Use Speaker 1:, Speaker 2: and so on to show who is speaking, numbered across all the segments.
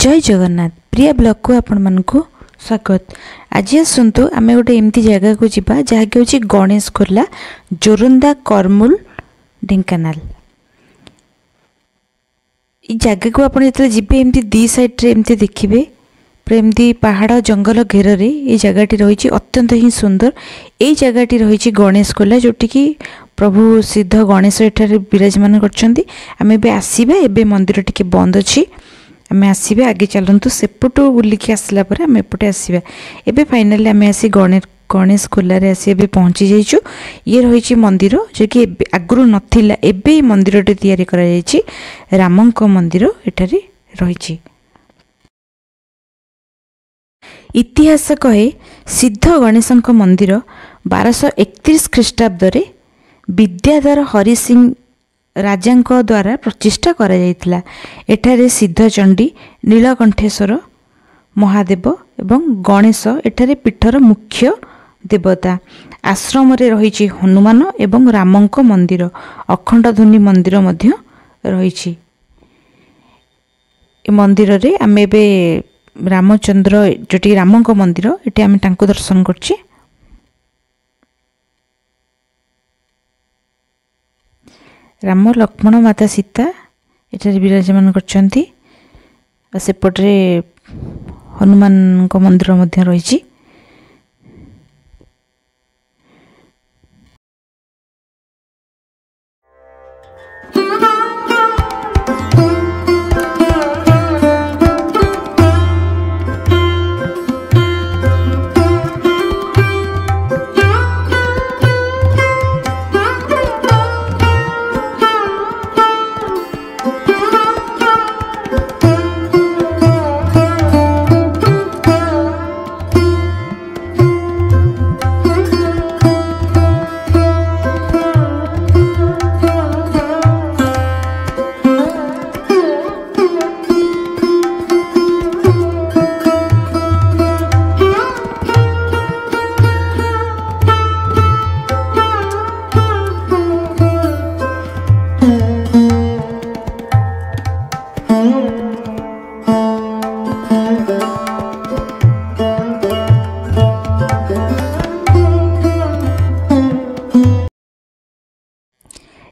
Speaker 1: जय जगन्नाथ प्रिया ब्लॉग को आपण मानकु स्वागत। आज आसतु आम गोटे एमती जगह को जीवा जहाँकि हूँ गणेश खोला जोरंदा करमूल ढेंकानाल। ये जगह को आप जी एमती दी साइड्रे एमती देखिए पूरा एमती पहाड़ जंगल घेर ये जगहटी रही अत्यंत ही सुंदर। ये जगहटी रही गणेश खोला जोटि की प्रभु सिद्ध गणेश एठारे विराजमान करछंती। आमे बे आसीबा एबे मंदिर टिके बंद अछि आम आसवे आगे चलतु सेपटू बुलिकी आसला पर आम एपटे आसवा। एबे फाइनाली आम आसी गणेश खोलार आसी एबे पहुँची जाइछु। ये रही मंदिर जो कि आगु नथिला एबे मंदिर तैयारी करा जाइछि रामंक मंदिर एठारे रही। इतिहास कहे सिद्ध गणेशंक मंदिर 1231 ख्रीष्टाब्द विद्याधर हरि सिंह राजांक द्वारा प्रतिष्ठा करा जायतिला। एठारे सिद्धचंडी नीलकंठेश्वर महादेव एवं गणेश एठारे पीठर मुख्य देवता। आश्रम रे रही हनुमान एवं रामंक मंदिर अखंड ध्वनि मंदिर मध्य रही। मंदिर रे आमे बे रामचंद्र जोटी रामंक मंदिर एटी आमे तांको दर्शन करछि। राम लक्ष्मण माता सीता एठारे विराजमान करछंती। सेपटे हनुमान को मंदिर मध्य रही।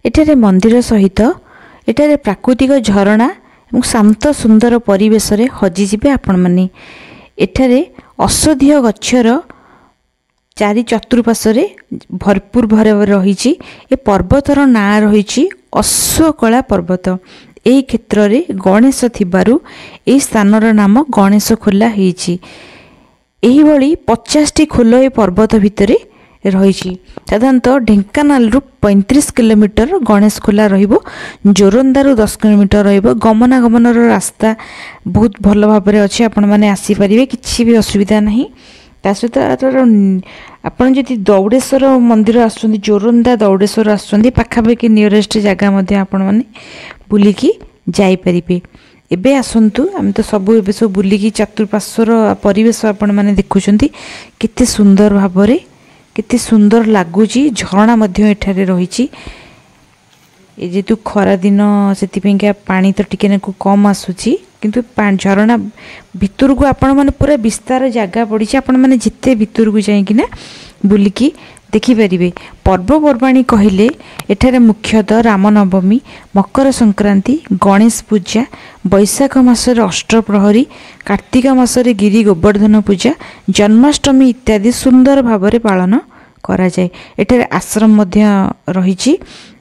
Speaker 1: एठारे मंदिर सहित एठारे प्राकृतिक झरणा और शांत सुंदर परिवेश रे हजिजिबे आपण माने। एठारे औषधीय गछर चारि चतुर्पार्श्वे भरपूर भर रही। ए पर्वतर ना रही अश्वकला पर्वत। एही क्षेत्र रे गणेश थिबारु ए स्थानर नाम गणेश खोला हेछि। एही भली 50टी खोल ए पर्वत भितरे रही। साधारणतः ढेंकानाल 35 किलोमीटर गणेश खोला रहिबो। जोरंदारू 10 किलोमीटर रहिबो। गमनागमन रास्ता बहुत भल भाव अच्छे। आपण मैंने आसीपारे किसी भी असुविधा नहीं। सहित आपड़ जदि दौड़ेश्वर मंदिर आसुँच जोरंदा दौड़ेश्वर आसुँच पाखापाखि नियरेस्ट जगह आपण मैंने बुलिकी जाईपारे। एबे आसतु आम तो सब ए सब बुलिकी चतुर्पार्श्वर परिवेश आपण मैंने देखुंत केते सुंदर भाव केते सुंदर लगुच। झरणा एठारे रही। जेतु खरा दिन से पानी तो टिके कम आसूची किंतु झरणा भितर को आपण मैंने पूरा विस्तार जगह पड़ी। आपण मैंने जिते भितर को जाइकिना बुलिकी देखिपारे। पर्वपर्वाणी कहले एठारे मुख्यतः रामनवमी मकर संक्रांति गणेश पूजा बैशाख मासरे अष्टप्रहरी कार्तिक मासरे गिरी गोवर्धन पूजा जन्माष्टमी इत्यादि सुंदर भाव पालन करा जाए। एठारे आश्रम मध्य रही।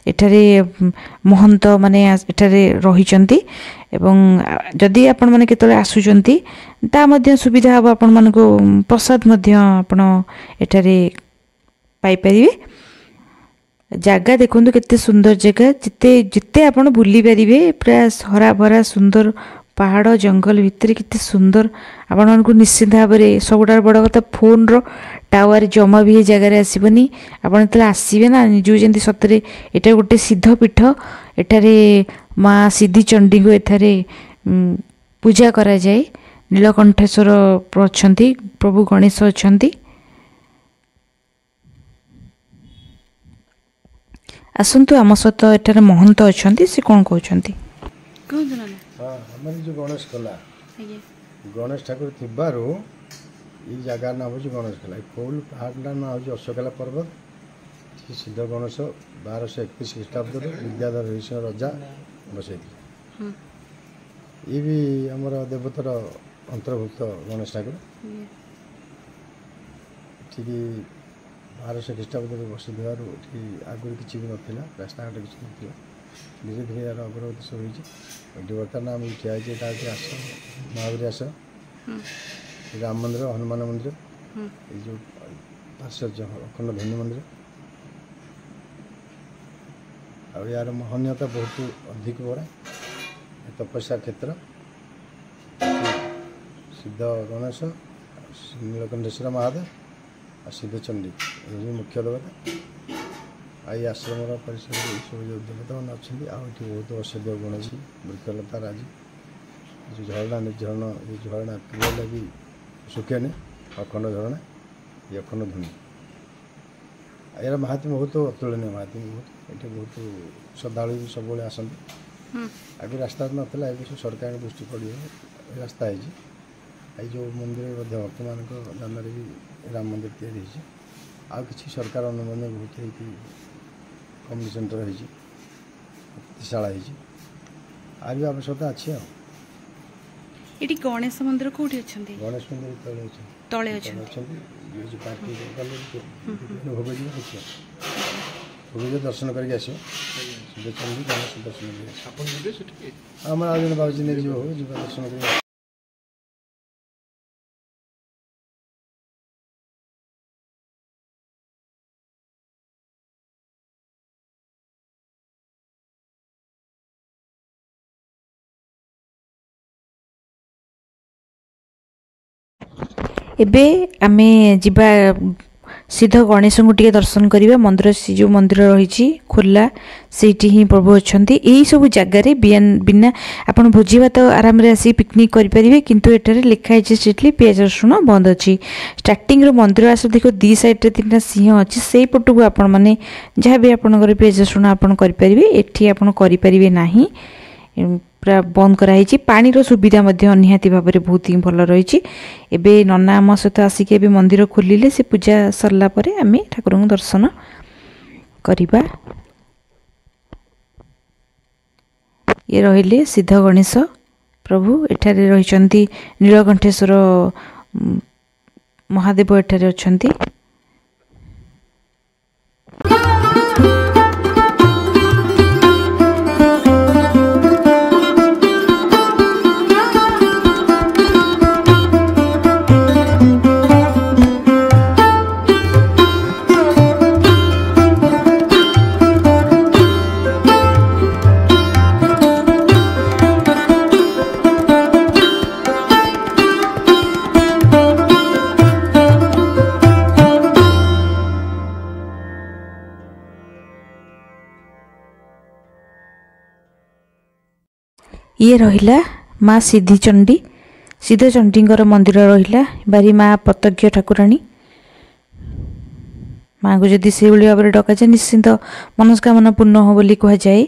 Speaker 1: एठारे महंत माने एठारे रहिचंती एवं जदि आपण माने केतले आसुचंती ता मध्य सुविधा हो आपण मानको प्रसाद मध्य आपण एठारे पाई परिवे। जगह देखो केते सुंदर जगह जिते जिते आपण बुली परिवे पूरा हरा भरा सुंदर पहाड़ जंगल भितर केते सुंदर। आपण मानको निश्चित भाव में सबुठार बड़ कथा फोन रो टावर जमा भी ये जगह आसबनी। आपण तले आसीबे ना जो जंती सतरे एटा गोटे सिद्ध पीठ। एठारे माँ सिद्धि चंडी को एठारे पूजा करा जाए। नीलकंठेश्वर अछंती प्रभु गणेश अछंती। आसतु आम सहित एठारे महंत अच्छा से कौन कहते
Speaker 2: हमारे जो गणेश खोला गणेश ठाकुर थिबारु ये जगह ना हूँ गणेश खेला कौल पहाड़ ना हूँ अशोकला पर्वत सिद्ध गणेश 1231 ख्रीटाब्द विद्याधर ऋषि रजा बसई ये भी आमर देवतार अंतर्भुक्त गणेश ठाकुर ठीक 1200 ख्रीटाब्द बसई आगुरी किसी भी नाला रास्ता घाट किसी ना धीरे धीरे यार अग्रगति सब होती बर्तमान आम ठिया आस महावीर आस राम मंदिर हनुमान मंदिर ये जो आश्चर्य अखंड धन्य मंदिर और यार महनीयता बहुत अधिक बड़ा तपस्या क्षेत्र सिद्ध गणेश नीलकंठेश्वर महादेव और सिद्ध चंडी ये मुख्य देवता आई आश्रम परिसर सब जो देवता मैंने अच्छा आठी बहुत औषधीय गुण अच्छी वृक्षलता राजी जो झरणा निर्झरण ये झरणा पिए लगी सुखेनि अखंड झरणा ये अखंड धुनी यार महात्म्य बहुत अतुलनीय महात्म्य बहुत ये बहुत श्रद्धालु भी सब आसती आगे रास्ता नाला ये सब सरकार दृष्टि पड़ रास्ता है जो मंदिर वर्तमान दान भी राम मंदिर तैयारी आ कि सरकार अनुमोदन बहुत कम्युनिटी सेंटर होशाला आज भी आवश्यकता अच्छी
Speaker 3: ये गणेश मंदिर कौटी अच्छा
Speaker 2: गणेश मंदिर
Speaker 3: तले
Speaker 2: भोग भोग दर्शन करके आस गणेश दर्शन आम आज जन बाबू नहीं दर्शन कर
Speaker 1: एबे आमे जिबा सिद्ध गणेश को टे दर्शन करवा मंदिर जो मंदिर रही खोला सेठी ही प्रभु अच्छा यही सब जगार बिना आपड़ भोजी भात आराम आसी पिकनिक करेंगे किंतु एठारे लिखाई स्ट्रिक्टली पियाज रसुण बंद अच्छी स्टार्टिंग मंदिर आस देख दी साइड 3टा सिंह अच्छी से पटू आपण मैंने जहाँ भी आपंकर पियाज रसुण आप करेंगे एटी आप करें ना पूरा बंद कराई पानीर सुविधा निहाती भाव में बहुत ही भल रही एबे नना आम सहित आसिक मंदिर खोलिले से पूजा सरला परे आमे ठाकुर को दर्शन करिबा। ये रहिले सिद्ध गणेश प्रभु एठारे रहिचंती नीलकंठेश्वर महादेव एठारे अछंती। ये रहिला माँ सिद्धि चंडी सिद्ध चंडींकर मंदिर रहिला बारी माँ प्रत्यक्ष ठाकुराणी माँ को जदि से भाव में डक जाए निश्चिंत मनस्कामना पूर्ण हो बोली कह जाए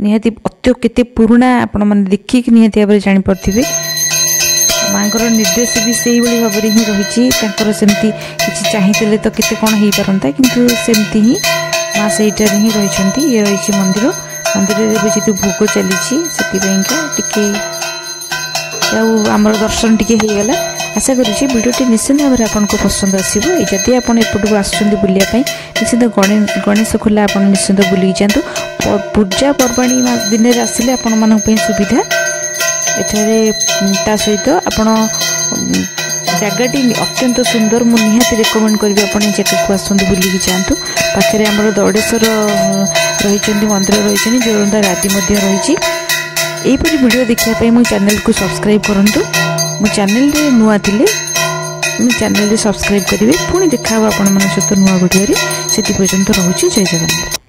Speaker 1: निहाती अत्य केते पुराणा आपण मैंने देखिक निहाती भाव में जानीपे माँ निर्देश भी से भाव में ही रही सेमती किसी चाहिए तो केते कौन हो पारता किंतु सेमती ही माँ से ही रही ये रही मंदिर मंदिर जी भोग चली आमर दर्शन टी होगला आशा करुँची भिडियोटी निश्चित भाव में आपको पसंद आसो जदि आप एपटू आसुँचे निश्चित गणेश खोला आप निश्चित बुलिक जातु पूजा पर्वाणी दिन आसिले आपण मान सुविधा एठारे ता सहित आपण जगटी अत्यंत सुंदर मुझे निहाती रेकमेंड करी आप जगह को आसतु बुलिक जातु पाखे आमर दौड़ेश्वर रही मंदिर रही जोरंदा राति रही यहीपरी वीडियो देखापी मो चैनल को सब्सक्राइब करूँ मो चैनल नुआ थिले चैनल सब्सक्राइब करेंगे पुणी देखा आपण सहित नुआ वीडियो से पर्यंत रोचे जय जगन्नाथ।